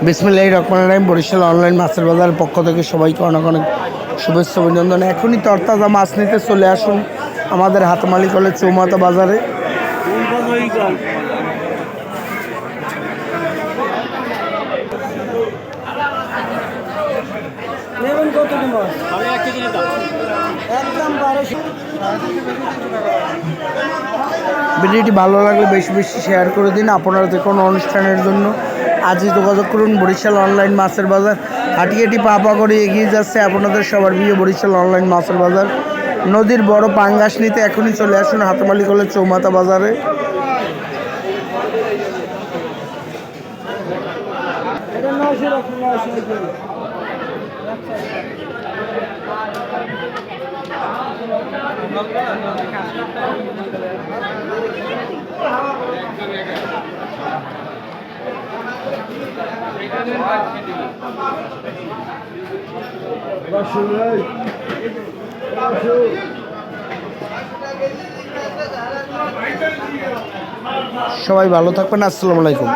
বিসমিল্লাহির রহমানির রহিম। বরিশাল অনলাইন মাছের বাজার পক্ষ থেকে সবাইকে অনেক অনেক শুভেচ্ছা অভিনন্দন। এখনই তরতাজা মাছ নিতে চলে আসুন আমাদের হাতমালি কলেজ চৌমাথা বাজারে। ভিডিওটি ভালো লাগলে বেশি বেশি শেয়ার করে দিন। আপনারা যে কোনো অনুষ্ঠানের জন্য আজই যোগাযোগ করুন। বরিশাল অনলাইন মাছের বাজার হাঁটি পা পা করে এগিয়ে যাচ্ছে আপনাদের সবার প্রিয় বরিশাল অনলাইন মাছের বাজার। নদীর বড় পাঙ্গাস নিতে এখনই চলে আসুন হাতমালি কলেজ চৌমাথা বাজারে। সবাই ভালো থাকবেন। আসসালামু আলাইকুম।